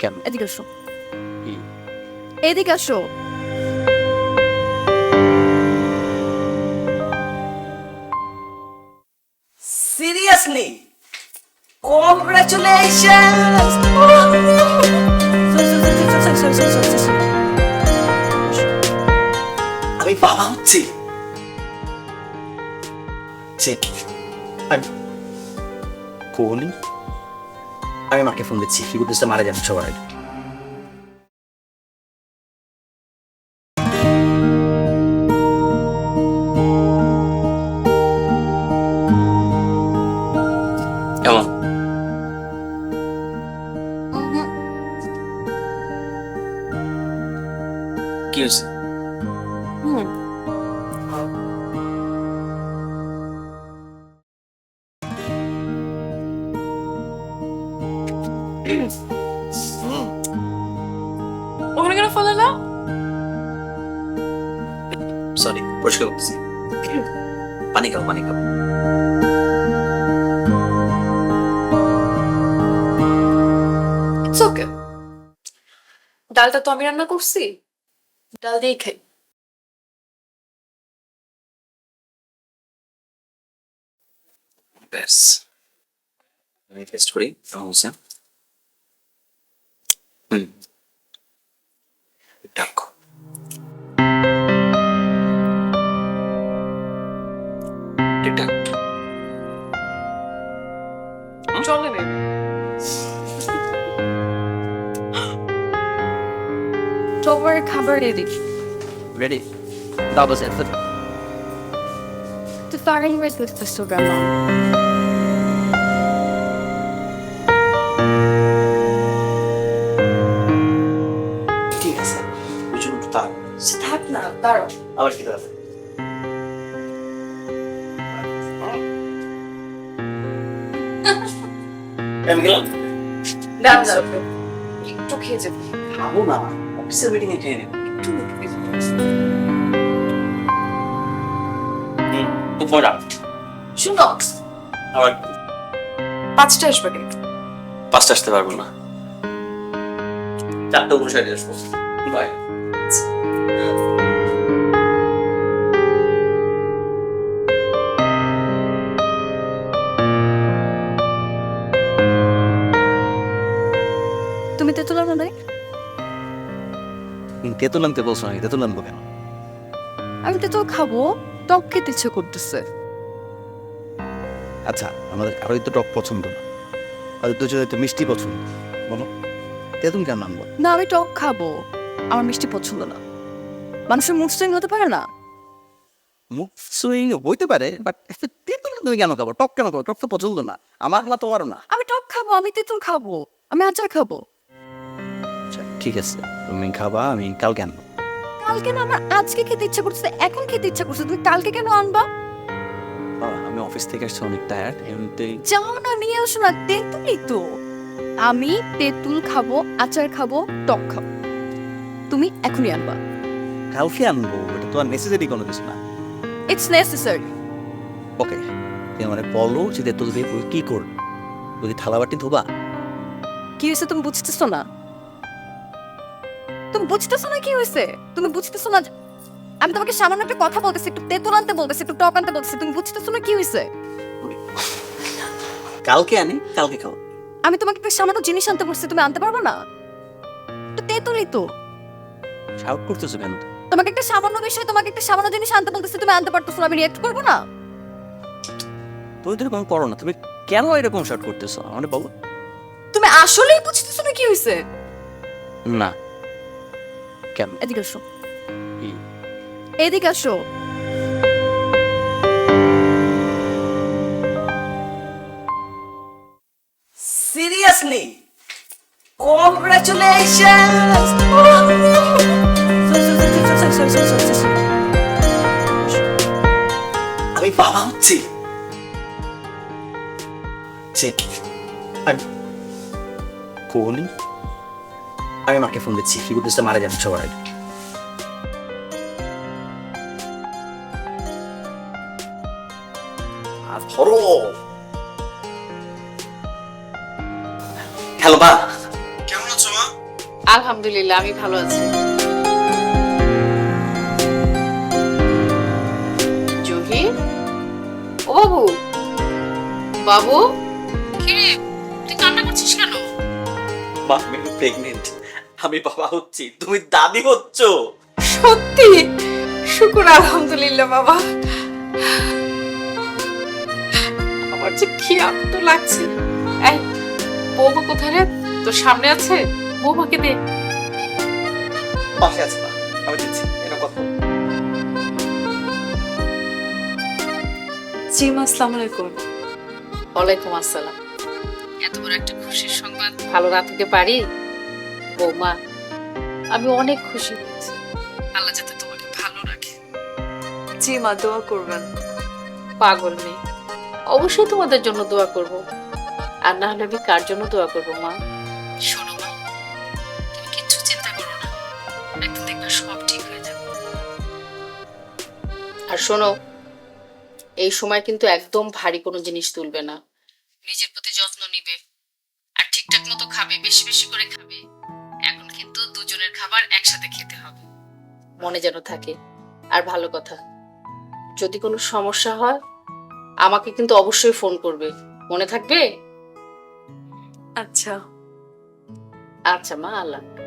কেন? এদিকে আসো, কি? এদিকে আসো। Seriously congratulations. আমি বাবা হচ্ছি। কোন? আমি মাকে ফোন দিচ্ছি, কি করতেছে মারা যাবে সবার আগে। কেমন? কি হয়েছে? ওখানে কেন ফেলে না? সরি, পরিষ্কার করতেছি। পানি খাও, পানি খাও। It's okay. ডালটা তো আমি রান্না করছি, ডাল দিয়েই খাই। ব্যাস, আমি টেস্ট করি কেমন হচ্ছে। ডাকো। ঠিকঠাক। চলে নেবে। সবার খাবার রেডি। রেডি? দাও বসে। Du farin med lite så gammal. ঠিক আছে, বুঝুন তার থাক না, দাঁড়াও। আবার কি দাঁড়াবে? আমি গেলাম। দাম দাও। একটু খেয়ে যাবে। খাবো না, অফিসের মিটিং এ খেয়ে নেবো। একটু খুব মজা। শুনো, আবার 5টা আসবে কিন্তু। 5টা আসতে পারবো না, 4:59 আসবো। বাই। তুমি তেঁতুল আনো নাই? তেঁতুল আনতে বলছো নাকি? তেঁতুল আনবো কেন? আমি তেঁতুল খাবো, টক খেতে ইচ্ছে করতেছে। আচ্ছা, আমাদের কারোই তো টক পছন্দ না, আর দুজনের তো মিষ্টি পছন্দ। বলো, তেঁতুল কেন আনবো? না, আমি টক খাবো, আমার মিষ্টি পছন্দ না। মানুষের মুড সুইং হতে পারে না? মুখ সুইং হইতে পারে, বাট তেঁতুল তুমি কেন খাবো? টক কেন খাবো? টক তো পছন্দ না আমার, না তোমারও না। আমি টক খাবো, আমি তেঁতুল খাবো, আমি আচার খাবো। আচ্ছা ঠিক আছে, তুমি খাবা, আমি কালকে আনবো। কালকে না, আমার আজকে খেতে ইচ্ছা করছে, এখন খেতে ইচ্ছা করছে, তুমি কালকে কেন আনবা? আমি অফিস থেকে আসছি অনেক টায়ার্ড, এমনিতেই। যাও না, নিয়ে আসো না, তেঁতুলই তো। আমি তেঁতুল খাবো, আচার খাবো, টক খাবো, তুমি এখনই আনবা। কালকে আনবো, এটা তো আর নেসেসারি কোনো কিছু না। It's necessary. ওকে, তুমি মানে বলো যে তেঁতুল দিয়ে কি করবো? যদি থালা বাটি ধোবা? কি হয়েছে তুমি বুঝতেছো না? তুমি বুঝতেছো না কি হয়েছে? তুমি বুঝতেছো না আমি তোমাকে সামান্য একটা কথা বলতেছি, একটু তেঁতুল আনতে বলতেছি, একটু টক আনতে বলতেছি, তুমি বুঝতেছো না কি হয়েছে? কালকে আনি, কালকে খাও। আমি তোমাকে একটা সামান্য জিনিস আনতে বলছি, তুমি আনতে পারবে না? তো তেঁতুলই তো। শাউট করতেছো কেন? তোমাকে একটা সামান্য বিষয়, তোমাকে একটা সামান্য জিনিস আনতে বলতেছি, তুমি আনতে পারতেছো না, আমি রিয়েক্ট করবো না? তুমি তো এরকম করো না, তুমি কেন এরকম শাউট করতেছো আমাকে বলো। তুমি আসলেই বুঝতেছো না কি হয়েছে? না, কেন? এদিকে আসো, কি? এদিকে আসো। Seriously congratulations. আমি বাবা হচ্ছি। কোন? আমি মাকে ফোন দিচ্ছি, কি করতেছে মারা যাবে সবার আগে। ধরো। হ্যালো মা, কেমন আছো মা? আলহামদুলিল্লাহ আমি ভালো আছি। জহি, ও বাবু, বাবু, কিরে তুই কান্না করছিস কেন? মা আমি প্রেগনেন্ট, আমি বাবা হচ্ছি, তুমি দাদি হচ্ছ। সত্যি? শুকুর আলহামদুলিল্লাহ বাবা। আমার যে কি আনন্দ লাগছে। এই বৌমা কোথায় রে? তোর সামনে আছে, বৌমাকে দে। পাশে আছে মা, আমি দিচ্ছি, এটা কথা বল। জি মা, আসসালামু আলাইকুম। ওয়ালাইকুম আসসালাম। এত বড় একটা খুশির সংবাদ ভালো রাখতে পারি? বৌমা, আমি অনেক খুশি হয়েছি। আল্লাহ যাতে তোমাকে ভালো রাখে। জি মা, দোয়া করবেন। পাগল নেই, অবশ্যই তোমাদের জন্য দোয়া করব। আর না হলে আমি কার জন্য দোয়া করব মা? শোনো মা, তুমি কিচ্ছু চিন্তা করো না, একদিন দেখবে সব ঠিক হয়ে যাবে। আর শোনো, এই সময় কিন্তু একদম ভারী কোনো জিনিস তুলবে না। নিজের প্রতি যত্ন নিবে, আর ঠিকঠাক মতো খাবে, বেশি বেশি করে খাবে। এখন কিন্তু দুজনের খাবার একসাথে খেতে হবে, মনে যেন থাকে। আর ভালো কথা, যদি কোনো সমস্যা হয় আমাকে কিন্তু অবশ্যই ফোন করবে, মনে থাকবে? আচ্ছা। আচ্ছা মা, আল্লাহ হাফেজ।